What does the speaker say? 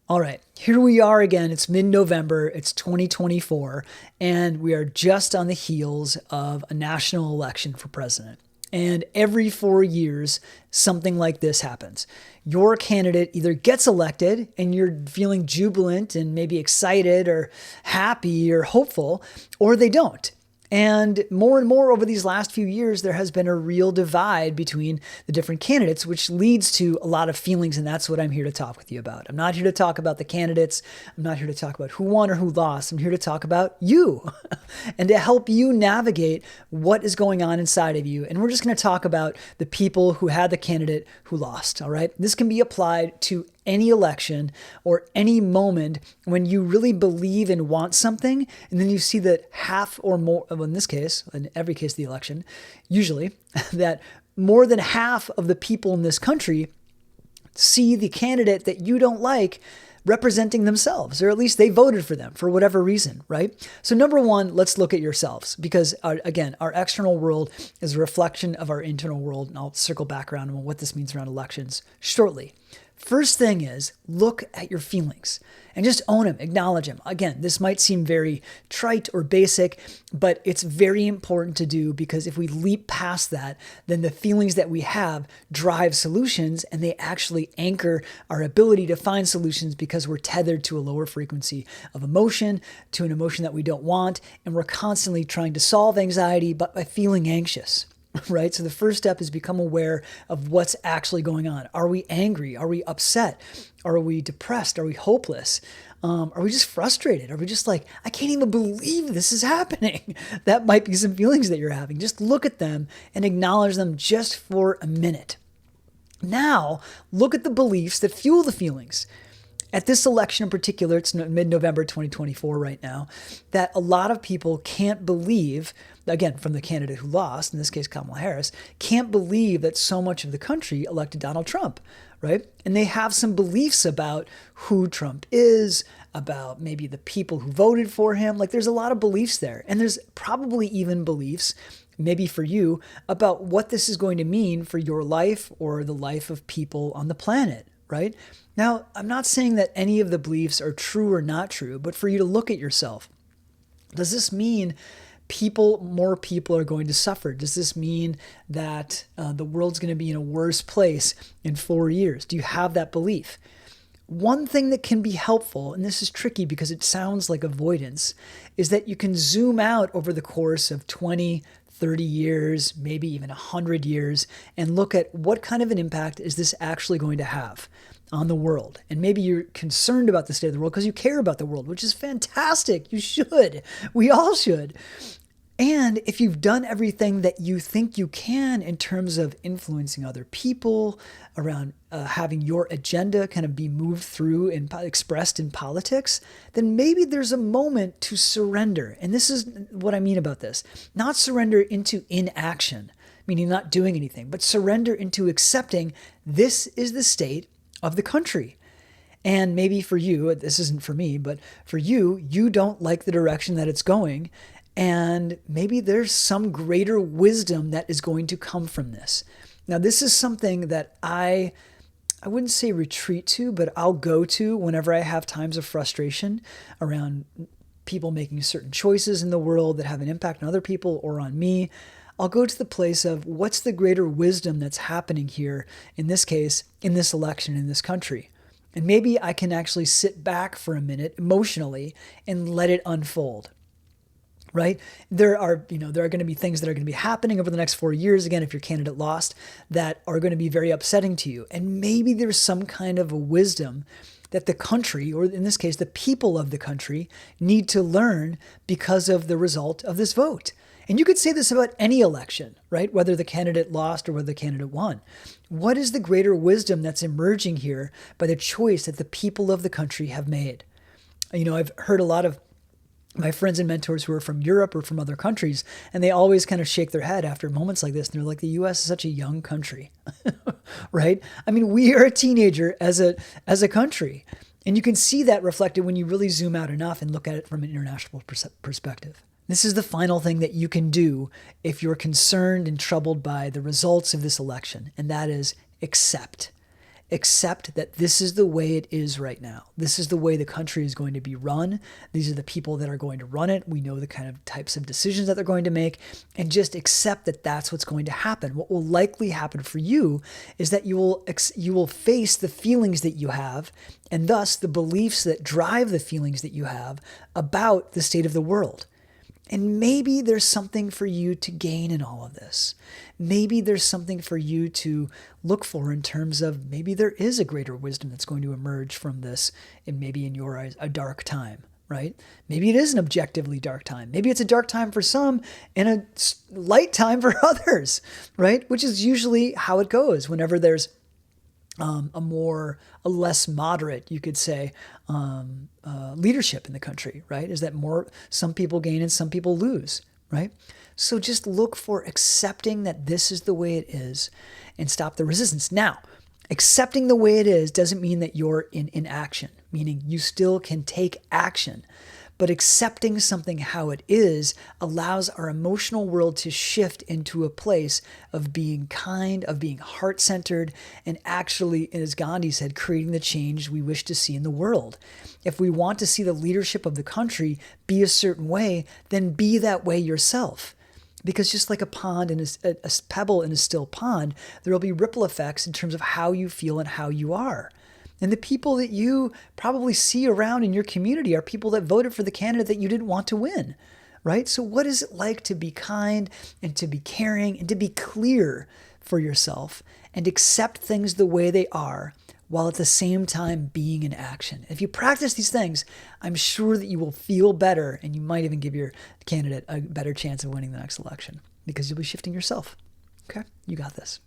All right, here we are again. It's mid-November, it's 2024, and we are just on the heels of a national election for president. And every 4 years, something like this happens. Your candidate either gets elected and you're feeling jubilant and maybe excited or happy or hopeful, or they don't. And more over these last few years, there has been a real divide between the different candidates, which leads to a lot of feelings. And that's what I'm here to talk with you about. I'm not here to talk about the candidates. I'm not here to talk about who won or who lost. I'm here to talk about you and to help you navigate what is going on inside of you. And we're just going to talk about the people who had the candidate who lost. All right. This can be applied to any election or any moment when you really believe and want something, and then you see that half or more, in this case, in every case of the election, usually, that more than half of the people in this country see the candidate that you don't like representing themselves, or at least they voted for them for whatever reason, right? So number one, let's look at yourselves because again, our external world is a reflection of our internal world. And I'll circle back around on what this means around elections shortly. First thing is look at your feelings and just own them, acknowledge them. Again, this might seem very trite or basic, but it's very important to do because if we leap past that, then the feelings that we have drive solutions and they actually anchor our ability to find solutions because we're tethered to a lower frequency of emotion, to an emotion that we don't want, and we're constantly trying to solve anxiety but by feeling anxious. Right? So the first step is become aware of what's actually going on. Are we angry? Are we upset? Are we depressed? Are we hopeless? Are we just frustrated? Are we just like, I can't even believe this is happening? That might be some feelings that you're having. Just look at them and acknowledge them just for a minute. Now, look at the beliefs that fuel the feelings. At this election in particular, it's mid-November 2024 right now, that a lot of people can't believe, again, from the candidate who lost, in this case Kamala Harris, can't believe that so much of the country elected Donald Trump, right? And they have some beliefs about who Trump is, about maybe the people who voted for him. Like there's a lot of beliefs there. And there's probably even beliefs maybe for you about what this is going to mean for your life or the life of people on the planet, right? Now, I'm not saying that any of the beliefs are true or not true, but for you to look at yourself. Does this mean more people are going to suffer? Does this mean that the world's going to be in a worse place in 4 years? Do you have that belief? One thing that can be helpful, and this is tricky because it sounds like avoidance, is that you can zoom out over the course of 20, 30 years, maybe even 100 years, and look at what kind of an impact is this actually going to have on the world. And maybe you're concerned about the state of the world because you care about the world, which is fantastic. You should. We all should. And if you've done everything that you think you can in terms of influencing other people, around having your agenda kind of be moved through and expressed in politics, then maybe there's a moment to surrender. And this is what I mean about this. Not surrender into inaction, meaning not doing anything, but surrender into accepting this is the state of the country. And maybe for you, this isn't for me, but for you, you don't like the direction that it's going. And maybe there's some greater wisdom that is going to come from this. Now, this is something that I wouldn't say retreat to, but I'll go to whenever I have times of frustration around people making certain choices in the world that have an impact on other people or on me. I'll go to the place of what's the greater wisdom that's happening here, in this case, in this election, in this country. And maybe I can actually sit back for a minute emotionally and let it unfold. Right? There are going to be things that are going to be happening over the next 4 years, again, if your candidate lost, that are going to be very upsetting to you. And maybe there's some kind of a wisdom that the country, or in this case, the people of the country, need to learn because of the result of this vote. And you could say this about any election, right? Whether the candidate lost or whether the candidate won. What is the greater wisdom that's emerging here by the choice that the people of the country have made? I've heard a lot of my friends and mentors who are from Europe or from other countries, and they always kind of shake their head after moments like this. And they're like, the U.S. is such a young country, right? I mean, we are a teenager as a country. And you can see that reflected when you really zoom out enough and look at it from an international perspective. This is the final thing that you can do if you're concerned and troubled by the results of this election, and that is accept. accept that this is the way it is right now. This is the way the country is going to be run. These are the people that are going to run it. We know the kind of types of decisions that they're going to make, and just accept that that's what's going to happen. What will likely happen for you is that you will face the feelings that you have, and thus the beliefs that drive the feelings that you have about the state of the world. And maybe there's something for you to gain in all of this. Maybe there's something for you to look for in terms of maybe there is a greater wisdom that's going to emerge from this, and maybe in your eyes, a dark time, right? Maybe it is an objectively dark time. Maybe it's a dark time for some and a light time for others, right? Which is usually how it goes whenever there's a less moderate, you could say, leadership in the country, right? Is that some people gain and some people lose, right? So just look for accepting that this is the way it is and stop the resistance. Now, accepting the way it is doesn't mean that you're in inaction, meaning you still can take action. But accepting something how it is allows our emotional world to shift into a place of being kind, of being heart-centered, and actually, as Gandhi said, creating the change we wish to see in the world. If we want to see the leadership of the country be a certain way, then be that way yourself. Because just like a pond and a pebble in a still pond, there will be ripple effects in terms of how you feel and how you are. And the people that you probably see around in your community are people that voted for the candidate that you didn't want to win, right? So what is it like to be kind and to be caring and to be clear for yourself and accept things the way they are while at the same time being in action? If you practice these things, I'm sure that you will feel better, and you might even give your candidate a better chance of winning the next election because you'll be shifting yourself. Okay? You got this.